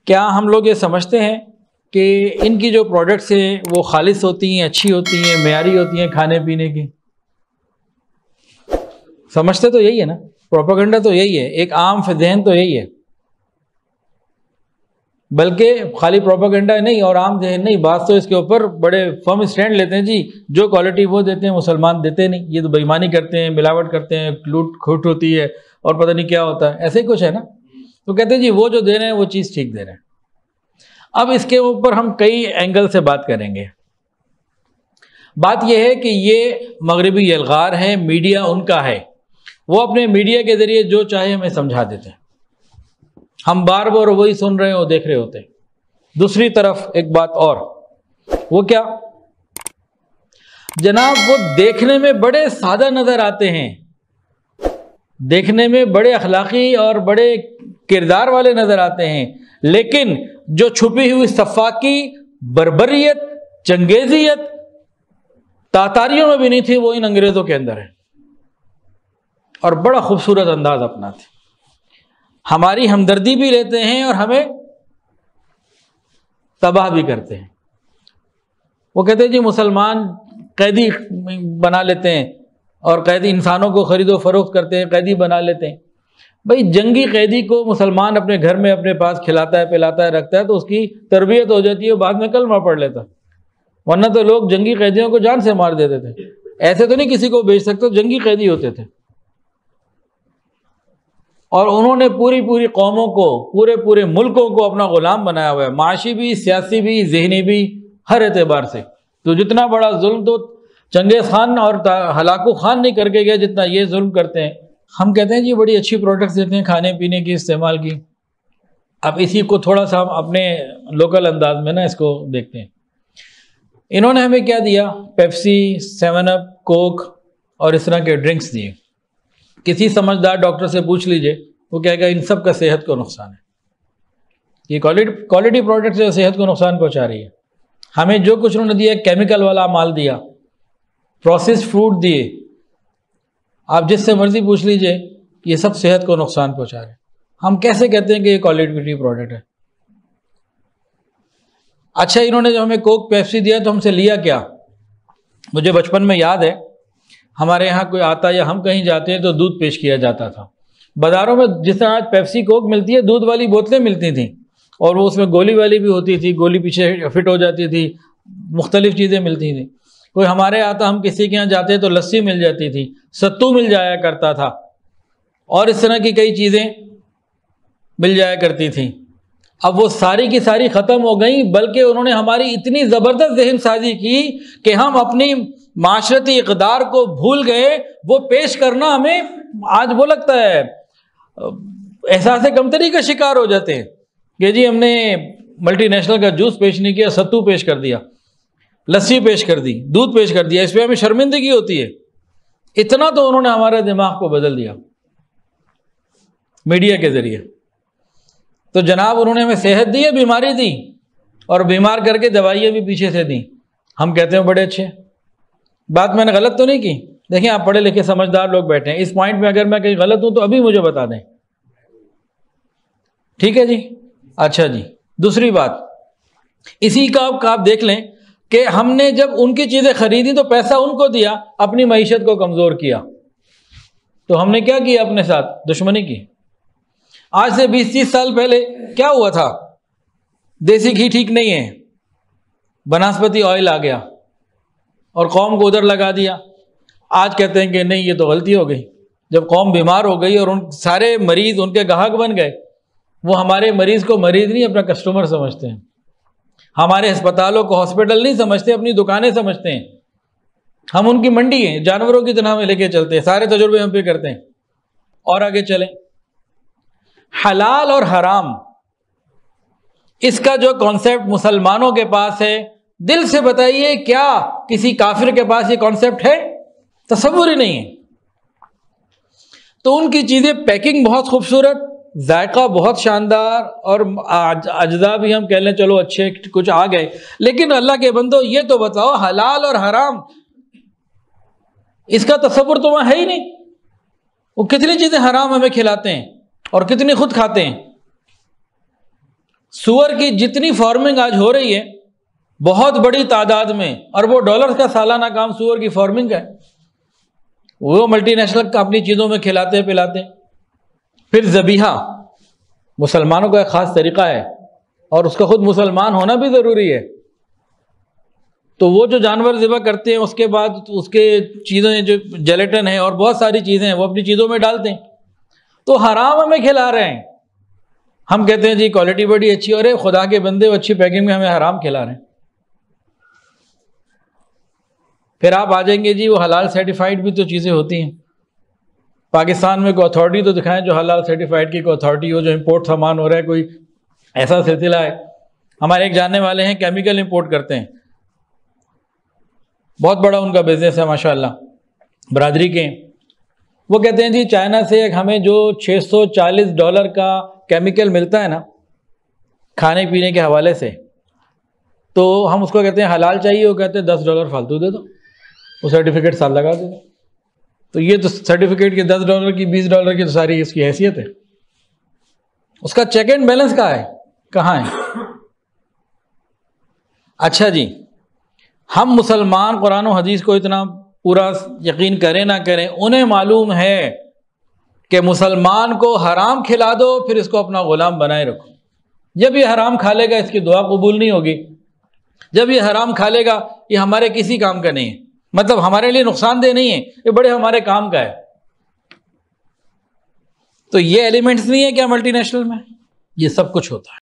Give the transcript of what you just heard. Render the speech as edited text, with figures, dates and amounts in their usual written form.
کیا ہم لوگ یہ سمجھتے ہیں کہ ان کی جو پروڈکٹس ہیں وہ خالص ہوتی ہیں، اچھی ہوتی ہیں، معیاری ہوتی ہیں کھانے پینے کی؟ سمجھتے تو یہی ہے نا، پروپیگنڈا تو یہی ہے، ایک عام ذہن تو یہی ہے، بلکہ خالی پروپیگنڈا نہیں اور عام ذہن نہیں، بعض تو اس کے اوپر بڑے فرم اسٹینڈ لیتے ہیں، جی جو کوالٹی وہ دیتے ہیں مسلمان دیتے نہیں، یہ تو بے ایمانی کرتے ہیں، ملاوٹ کرتے ہیں، لوٹ کھوٹ ہوتی ہے اور پتہ نہیں کیا ہوتا ہے، ایسے ہی کچھ ہے نا۔ تو کہتے ہیں جی وہ جو دے رہے ہیں وہ چیز ٹھیک دے رہے ہیں۔ اب اس کے اوپر ہم کئی اینگل سے بات کریں گے۔ بات یہ ہے کہ یہ مغربی یلغار ہیں، میڈیا ان کا ہے، وہ اپنے میڈیا کے ذریعے جو چاہے ہمیں سمجھا دیتے ہیں، ہم بار بار وہی سن رہے ہیں اور دیکھ رہے ہوتے ہیں۔ دوسری طرف ایک بات اور، وہ کیا جناب، وہ دیکھنے میں بڑے سادہ نظر آتے ہیں، دیکھنے میں بڑے اخلاقی اور بڑے کردار والے نظر آتے ہیں، لیکن جو چھپی ہوئی سفاکی، بربریت، چنگیزیت تاتاریوں میں بھی نہیں تھی، وہ ان انگریزوں کے اندر ہے، اور بڑا خوبصورت انداز اپناتے، ہماری ہمدردی بھی لیتے ہیں اور ہمیں تباہ بھی کرتے ہیں۔ وہ کہتے ہیں جی مسلمان قیدی بنا لیتے ہیں اور قیدی انسانوں کو خرید و فروخت کرتے ہیں، قیدی بنا لیتے ہیں۔ بھئی جنگی قیدی کو مسلمان اپنے گھر میں اپنے پاس کھلاتا ہے، پلاتا ہے، رکھتا ہے تو اس کی تربیت ہو جاتی ہے، بعد میں کلمہ پڑھ لیتا، ورنہ تو لوگ جنگی قیدیوں کو جان سے مار دیتے تھے، ایسے تو نہیں کسی کو بیچ سکتے، جنگی قیدی ہوتے تھے، اور انہوں نے پوری قوموں کو، پورے ملکوں کو اپنا غلام بنایا ہوا ہے، معاشی بھی، سیاسی بھی، ذہنی بھی، ہر اعتبار سے۔ تو جتنا بڑا ظلم تو چنگیز خان اور ہلاکو خان نہیں کر کے گئے جتنا یہ ظلم کرتے ہیں۔ ہم کہتے ہیں جی بڑی اچھی پروڈکٹس دیتے ہیں کھانے پینے کی، استعمال کی۔ اب اسی کو تھوڑا سا ہم اپنے لوکل انداز میں نا اس کو دیکھتے ہیں۔ انہوں نے ہمیں کیا دیا؟ پیپسی، 7 اپ، کوک اور اس طرح کے ڈرنکس دیے۔ کسی سمجھدار ڈاکٹر سے پوچھ لیجئے، وہ کہے گا ان سب کا صحت کو نقصان ہے، یہ کوالٹی پروڈکٹ جو صحت کو نقصان پہنچا رہی ہے۔ ہمیں جو کچھ انہوں نے دیا، کیمیکل والا مال دیا، پروسیسڈ فوڈ دیے، آپ جس سے مرضی پوچھ لیجئے، یہ سب صحت کو نقصان پہنچا رہے ہیں۔ ہم کیسے کہتے ہیں کہ یہ کوالٹی پروڈکٹ ہے؟ اچھا انہوں نے جو ہمیں کوک پیپسی دیا تو ہم سے لیا کیا؟ مجھے بچپن میں یاد ہے، ہمارے یہاں کوئی آتا یا ہم کہیں جاتے ہیں تو دودھ پیش کیا جاتا تھا۔ بازاروں میں جس طرح آج پیپسی کوک ملتی ہے، دودھ والی بوتلیں ملتی تھیں، اور وہ اس میں گولی والی بھی ہوتی تھی، گولی پیچھے فٹ ہو جاتی تھی، مختلف چیزیں ملتی تھیں۔ کوئی ہمارے آتا، ہم کسی کے یہاں جاتے تو لسی مل جاتی تھی، ستو مل جایا کرتا تھا، اور اس طرح کی کئی چیزیں مل جایا کرتی تھیں۔ اب وہ ساری کی ساری ختم ہو گئیں، بلکہ انہوں نے ہماری اتنی زبردست ذہن سازی کی کہ ہم اپنی معاشرتی اقدار کو بھول گئے۔ وہ پیش کرنا ہمیں آج وہ لگتا ہے احساس کمتری کا شکار ہو جاتے ہیں کہ جی ہم نے ملٹی نیشنل کا جوس پیش نہیں کیا، ستو پیش کر دیا، لسی پیش کر دی، دودھ پیش کر دیا، اس پہ ہمیں شرمندگی ہوتی ہے۔ اتنا تو انہوں نے ہمارے دماغ کو بدل دیا میڈیا کے ذریعے۔ تو جناب انہوں نے ہمیں صحت دی ہے، بیماری دی، اور بیمار کر کے دوائیاں بھی پیچھے سے دیں۔ ہم کہتے ہیں بڑے اچھے، بات میں نے غلط تو نہیں کی؟ دیکھیں آپ پڑھے لکھے سمجھدار لوگ بیٹھے ہیں، اس پوائنٹ میں اگر میں کہیں غلط ہوں تو ابھی مجھے بتا دیں، ٹھیک ہے جی؟ اچھا جی، دوسری بات اسی کا آپ دیکھ لیں کہ ہم نے جب ان کی چیزیں خریدی تو پیسہ ان کو دیا، اپنی معیشت کو کمزور کیا، تو ہم نے کیا کیا؟ اپنے ساتھ دشمنی کی۔ آج سے 20-30 سال پہلے کیا ہوا تھا؟ دیسی گھی ٹھیک نہیں ہے، بناسپتی آئل آ گیا اور قوم کو ادھر لگا دیا۔ آج کہتے ہیں کہ نہیں یہ تو غلطی ہو گئی، جب قوم بیمار ہو گئی اور ان سارے مریض ان کے گاہک بن گئے، وہ ہمارے مریض کو مریض نہیں اپنا کسٹمر سمجھتے ہیں، ہمارے ہسپتالوں کو ہاسپٹل نہیں سمجھتے، اپنی دکانیں سمجھتے ہیں، ہم ان کی منڈی ہیں، جانوروں کی طرح ہمیں لے کے چلتے ہیں، سارے تجربے ہم پہ کرتے ہیں۔ اور آگے چلیں، حلال اور حرام، اس کا جو کانسیپٹ مسلمانوں کے پاس ہے، دل سے بتائیے کیا کسی کافر کے پاس یہ کانسیپٹ ہے؟ تصور ہی نہیں ہے۔ تو ان کی چیزیں پیکنگ بہت خوبصورت، ذائقہ بہت شاندار، اور اجزاء بھی ہم کہہ لیں چلو اچھے کچھ آ گئے، لیکن اللہ کے بندو یہ تو بتاؤ حلال اور حرام اس کا تصور تو وہاں ہے ہی نہیں۔ وہ کتنی چیزیں حرام ہمیں کھلاتے ہیں اور کتنی خود کھاتے ہیں۔ سور کی جتنی فارمنگ آج ہو رہی ہے بہت بڑی تعداد میں، اربوں ڈالرز کا سالانہ کام سور کی فارمنگ کا ہے، وہ ملٹی نیشنل اپنی چیزوں میں کھلاتے پلاتے۔ پھر ذبیحہ مسلمانوں کا ایک خاص طریقہ ہے، اور اس کا خود مسلمان ہونا بھی ضروری ہے۔ تو وہ جو جانور ذبح کرتے ہیں اس کے بعد اس کے چیزیں جو جیلیٹن ہے اور بہت ساری چیزیں ہیں وہ اپنی چیزوں میں ڈالتے ہیں، تو حرام ہمیں کھلا رہے ہیں۔ ہم کہتے ہیں جی کوالٹی بڑی اچھی، اور خدا کے بندے وہ اچھی پیکنگ میں ہمیں حرام کھلا رہے ہیں۔ پھر آپ آ جائیں گے جی وہ حلال سرٹیفائڈ بھی تو چیزیں ہوتی ہیں۔ پاکستان میں کوئی اتھارٹی تو دکھائیں جو حلال سرٹیفائڈ کی کوئی اتھارٹی ہو، جو امپورٹ سامان ہو رہا ہے کوئی ایسا سلسلہ ہے۔ ہمارے ایک جاننے والے ہیں کیمیکل امپورٹ کرتے ہیں، بہت بڑا ان کا بزنس ہے ماشاءاللہ، برادری کے ہیں۔ وہ کہتے ہیں جی چائنا سے ہمیں جو $640 کا کیمیکل ملتا ہے نا کھانے پینے کے حوالے سے، تو ہم اس کو کہتے ہیں حلال چاہیے، وہ کہتے ہیں $10 فالتو دے دو، وہ سرٹیفکیٹ ساتھ لگا دے دو۔ تو یہ تو سرٹیفکیٹ کے $10 کی $20 کی تو ساری اس کی حیثیت ہے، اس کا چیک اینڈ بیلنس کہاں ہے؟ اچھا جی، ہم مسلمان قرآن و حدیث کو اتنا پورا یقین کریں نہ کریں، انہیں معلوم ہے کہ مسلمان کو حرام کھلا دو پھر اس کو اپنا غلام بنائے رکھو۔ جب یہ حرام کھا لے گا اس کی دعا قبول نہیں ہوگی، جب یہ حرام کھا لے گا یہ ہمارے کسی کام کا نہیں ہے، مطلب ہمارے لیے نقصان دہ نہیں ہے، یہ بڑے ہمارے کام کا ہے۔ تو یہ ایلیمنٹس نہیں ہے کیا ملٹی نیشنل میں؟ یہ سب کچھ ہوتا ہے۔